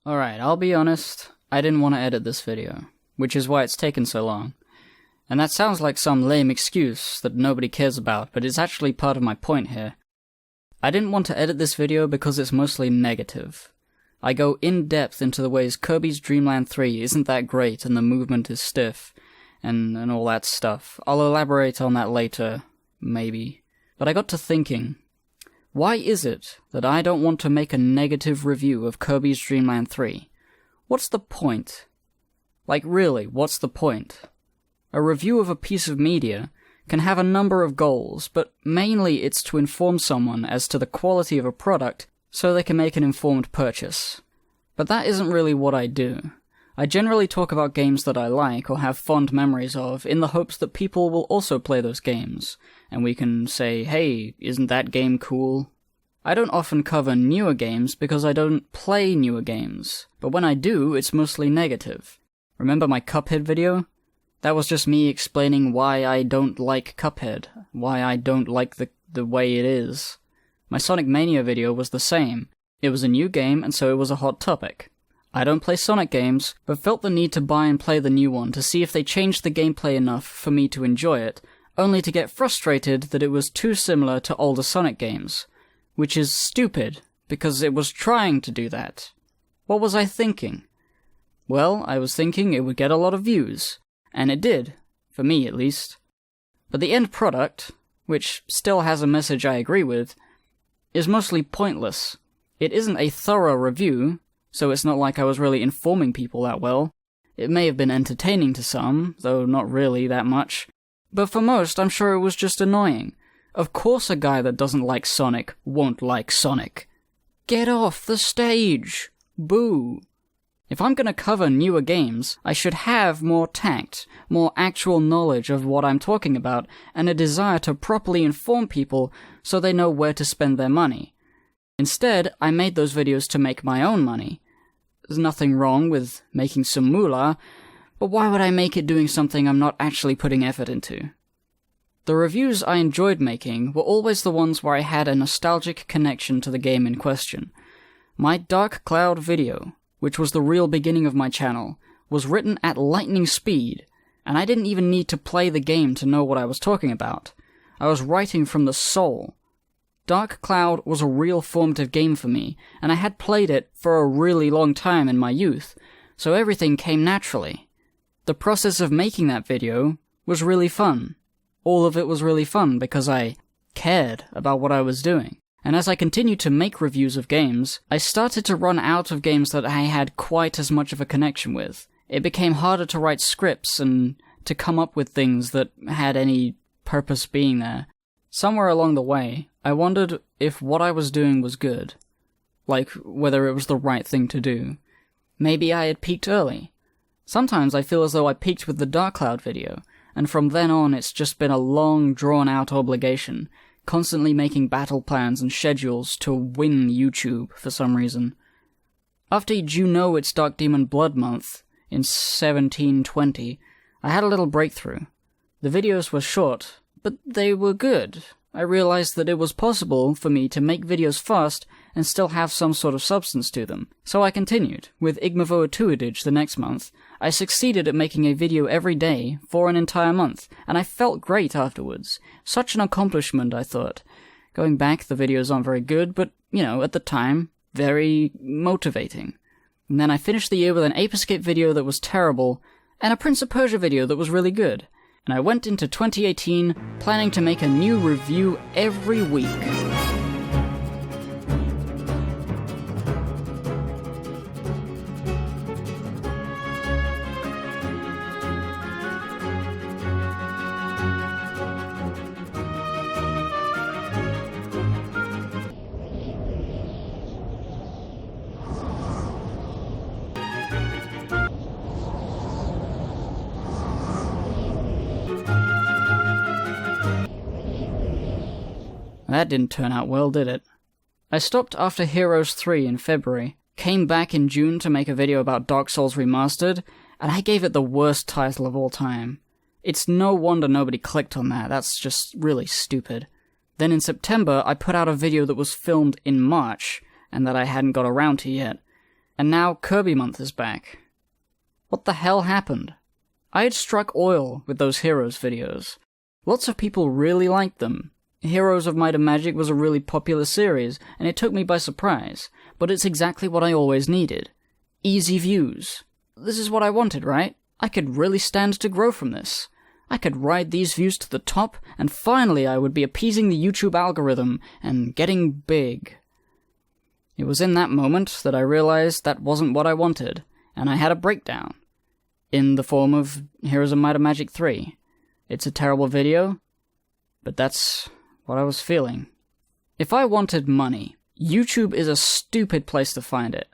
Alright, I'll be honest, I didn't want to edit this video, which is why it's taken so long. And that sounds like some lame excuse that nobody cares about, but it's actually part of my point here. I didn't want to edit this video because it's mostly negative. I go in depth into the ways Kirby's Dream Land 3 isn't that great and the movement is stiff, and all that stuff. I'll elaborate on that later, maybe. But I got to thinking, why is it that I don't want to make a negative review of Kirby's Dream Land 3? What's the point? Like really, what's the point? A review of a piece of media can have a number of goals, but mainly it's to inform someone as to the quality of a product so they can make an informed purchase. But that isn't really what I do. I generally talk about games that I like or have fond memories of in the hopes that people will also play those games, and we can say, hey, isn't that game cool? I don't often cover newer games because I don't play newer games, but when I do, it's mostly negative. Remember my Cuphead video? That was just me explaining why I don't like Cuphead, why I don't like the way it is. My Sonic Mania video was the same. It was a new game, and so it was a hot topic. I don't play Sonic games, but felt the need to buy and play the new one to see if they changed the gameplay enough for me to enjoy it, only to get frustrated that it was too similar to older Sonic games. Which is stupid, because it was trying to do that. What was I thinking? Well, I was thinking it would get a lot of views. And it did, for me at least. But the end product, which still has a message I agree with, is mostly pointless. It isn't a thorough review, so it's not like I was really informing people that well. It may have been entertaining to some, though not really that much. But for most, I'm sure it was just annoying. Of course a guy that doesn't like Sonic won't like Sonic. Get off the stage! Boo! If I'm gonna cover newer games, I should have more tact, more actual knowledge of what I'm talking about, and a desire to properly inform people so they know where to spend their money. Instead, I made those videos to make my own money. There's nothing wrong with making some moolah, but why would I make it doing something I'm not actually putting effort into? The reviews I enjoyed making were always the ones where I had a nostalgic connection to the game in question. My Dark Cloud video, which was the real beginning of my channel, was written at lightning speed, and I didn't even need to play the game to know what I was talking about. I was writing from the soul. Dark Cloud was a real formative game for me, and I had played it for a really long time in my youth, so everything came naturally. The process of making that video was really fun. All of it was really fun because I cared about what I was doing. And as I continued to make reviews of games, I started to run out of games that I had quite as much of a connection with. It became harder to write scripts and to come up with things that had any purpose being there. Somewhere along the way, I wondered if what I was doing was good. Like, whether it was the right thing to do. Maybe I had peaked early. Sometimes I feel as though I peaked with the Dark Cloud video, and from then on it's just been a long, drawn-out obligation, constantly making battle plans and schedules to win YouTube for some reason. After you know it's Dark Demon Blood Month, in 1720, I had a little breakthrough. The videos were short, but they were good. I realized that it was possible for me to make videos fast and still have some sort of substance to them. So I continued. With Igmavoa Tuidage the next month, I succeeded at making a video every day for an entire month, and I felt great afterwards. Such an accomplishment, I thought. Going back, the videos aren't very good, but, at the time, very motivating. And then I finished the year with an Ape Escape video that was terrible, and a Prince of Persia video that was really good. And I went into 2018 planning to make a new review every week. That didn't turn out well, did it? I stopped after Heroes 3 in February, came back in June to make a video about Dark Souls Remastered, and I gave it the worst title of all time. It's no wonder nobody clicked on that, that's just really stupid. Then in September, I put out a video that was filmed in March, and that I hadn't got around to yet. And now Kirby Month is back. What the hell happened? I had struck oil with those Heroes videos. Lots of people really liked them. Heroes of Might and Magic was a really popular series, and it took me by surprise, but it's exactly what I always needed. Easy views. This is what I wanted, right? I could really stand to grow from this. I could ride these views to the top, and finally I would be appeasing the YouTube algorithm and getting big. It was in that moment that I realized that wasn't what I wanted, and I had a breakdown. In the form of Heroes of Might and Magic 3. It's a terrible video, but that's what I was feeling. If I wanted money, YouTube is a stupid place to find it.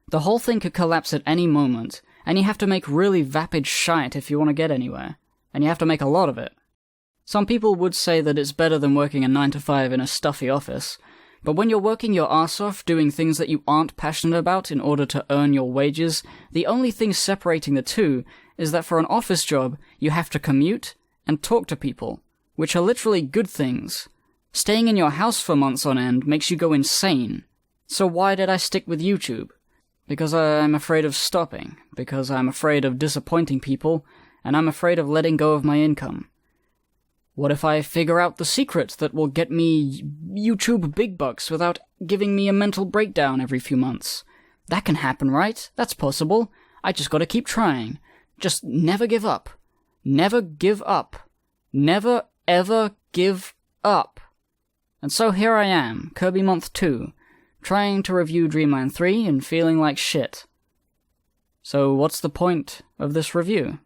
The whole thing could collapse at any moment, and you have to make really vapid shite if you want to get anywhere. And you have to make a lot of it. Some people would say that it's better than working a 9-to-5 in a stuffy office, but when you're working your arse off doing things that you aren't passionate about in order to earn your wages, the only thing separating the two is that for an office job, you have to commute and talk to people, which are literally good things. Staying in your house for months on end makes you go insane. So why did I stick with YouTube? Because I'm afraid of stopping, because I'm afraid of disappointing people, and I'm afraid of letting go of my income. What if I figure out the secret that will get me YouTube big bucks without giving me a mental breakdown every few months? That can happen, right? That's possible. I just gotta keep trying. Just never give up. Never give up. Never ever give up. And so here I am, Kirby Month 2, trying to review Dreamland 3 and feeling like shit. So what's the point of this review?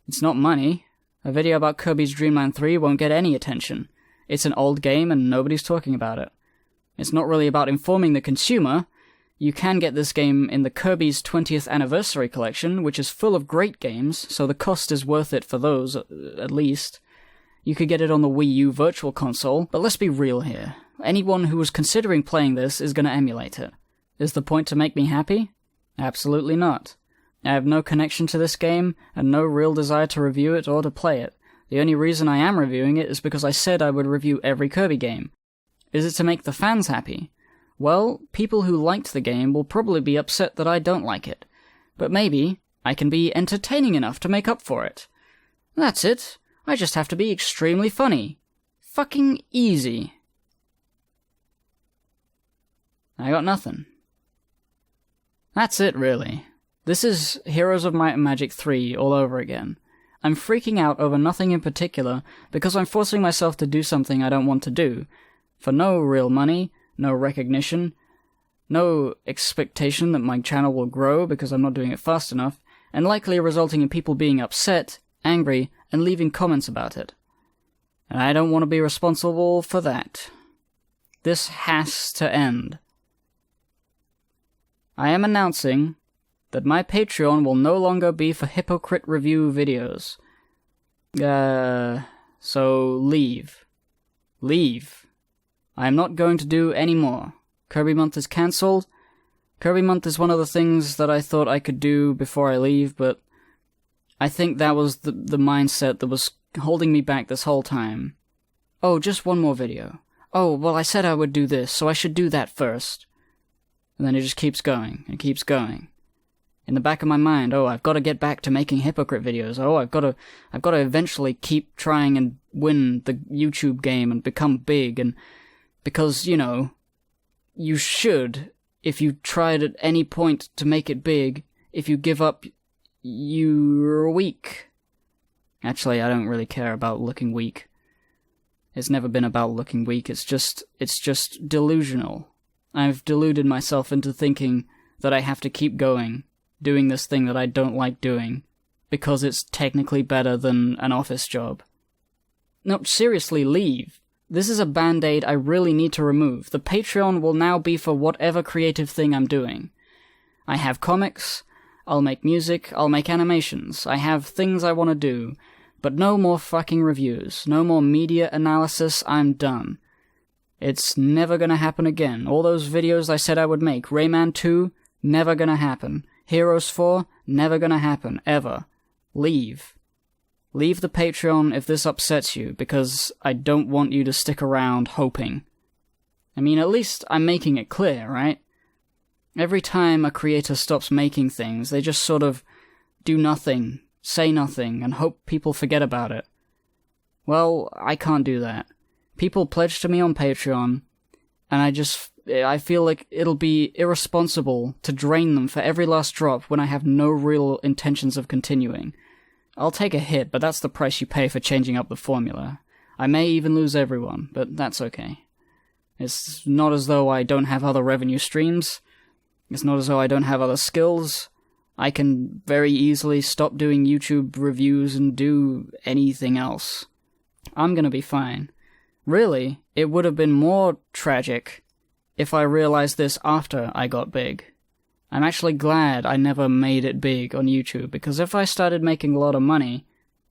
It's not money. A video about Kirby's Dreamland 3 won't get any attention. It's an old game and nobody's talking about it. It's not really about informing the consumer. You can get this game in the Kirby's 20th Anniversary Collection, which is full of great games, so the cost is worth it for those, at least. You could get it on the Wii U Virtual Console, but let's be real here. Anyone who was considering playing this is going to emulate it. Is the point to make me happy? Absolutely not. I have no connection to this game, and no real desire to review it or to play it. The only reason I am reviewing it is because I said I would review every Kirby game. Is it to make the fans happy? Well, people who liked the game will probably be upset that I don't like it. But maybe I can be entertaining enough to make up for it. That's it. I just have to be extremely funny. Fucking easy. I got nothing. That's it, really. This is Heroes of Might and Magic 3 all over again. I'm freaking out over nothing in particular because I'm forcing myself to do something I don't want to do. For no real money, no recognition, no expectation that my channel will grow because I'm not doing it fast enough, and likely resulting in people being upset, angry, and leaving comments about it. And I don't want to be responsible for that. This has to end. I am announcing that my Patreon will no longer be for Hippocrit review videos. So leave. Leave. I am not going to do any more. Kirby Month is cancelled. Kirby Month is one of the things that I thought I could do before I leave, but I think that was the mindset that was holding me back this whole time. Oh, just one more video. Oh, well, I said I would do this, so I should do that first. And then it just keeps going, and keeps going. In the back of my mind, oh, I've got to get back to making Hippocrit videos. Oh, I've got to eventually keep trying and win the YouTube game and become big, and because, you know, you should, if you tried at any point to make it big, if you give up, you're weak. Actually, I don't really care about looking weak. It's never been about looking weak, it's just delusional. I've deluded myself into thinking that I have to keep going, doing this thing that I don't like doing, because it's technically better than an office job. No, seriously, leave. This is a band-aid I really need to remove. The Patreon will now be for whatever creative thing I'm doing. I have comics, I'll make music, I'll make animations, I have things I want to do, but no more fucking reviews, no more media analysis, I'm done. It's never gonna happen again. All those videos I said I would make, Rayman 2, never gonna happen. Heroes 4, never gonna happen, ever. Leave. Leave the Patreon if this upsets you, because I don't want you to stick around hoping. I mean, at least I'm making it clear, right? Every time a creator stops making things, they just sort of do nothing, say nothing, and hope people forget about it. Well, I can't do that. People pledge to me on Patreon, and I feel like it'll be irresponsible to drain them for every last drop when I have no real intentions of continuing. I'll take a hit, but that's the price you pay for changing up the formula. I may even lose everyone, but that's okay. It's not as though I don't have other revenue streams. It's not as though I don't have other skills. I can very easily stop doing YouTube reviews and do anything else. I'm gonna be fine. Really, it would have been more tragic if I realized this after I got big. I'm actually glad I never made it big on YouTube, because if I started making a lot of money,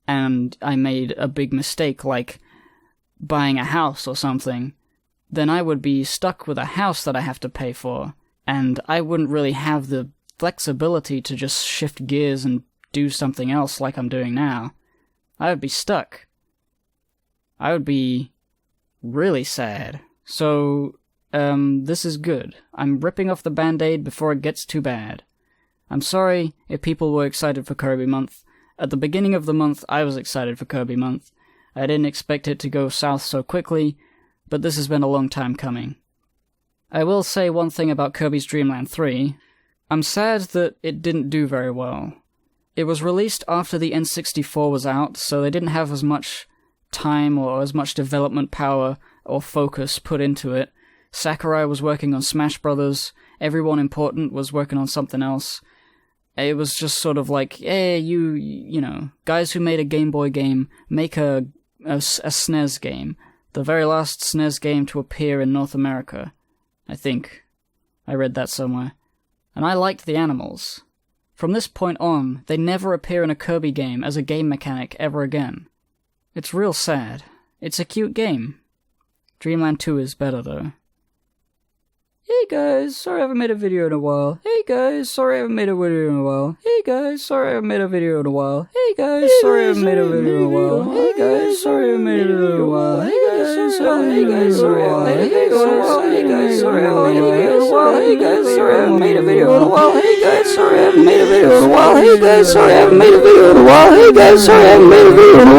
and I made a big mistake like buying a house or something, then I would be stuck with a house that I have to pay for, and I wouldn't really have the flexibility to just shift gears and do something else like I'm doing now. I would be stuck. I would be really sad. So, this is good. I'm ripping off the Band-Aid before it gets too bad. I'm sorry if people were excited for Kirby Month. At the beginning of the month, I was excited for Kirby Month. I didn't expect it to go south so quickly, but this has been a long time coming. I will say one thing about Kirby's Dream Land 3. I'm sad that it didn't do very well. It was released after the N64 was out, so they didn't have as much time or as much development power or focus put into it. Sakurai was working on Smash Brothers, everyone important was working on something else. It was just sort of like, hey, you know, guys who made a Game Boy game, make a SNES game. The very last SNES game to appear in North America, I think. I read that somewhere. And I liked the animals. From this point on, they never appear in a Kirby game as a game mechanic ever again. It's real sad. It's a cute game. Dreamland 2 is better, though. Hey guys, sorry I haven't made a video in a while. Hey guys, sorry I haven't made a video in a while. Hey guys, sorry I haven't made a video in a while. Hey guys, sorry I haven't made a video in a while. Hey guys, sorry I haven't made a video in a while. Hey guys, sorry I haven't made a video in a while. Hey guys, sorry I haven't made a video in a while. Hey guys, sorry I haven't made a video in a while. Hey guys, sorry I haven't made a video in a while. Hey guys, sorry I haven't made a video in a while. Hey guys, sorry I haven't made a video in a while.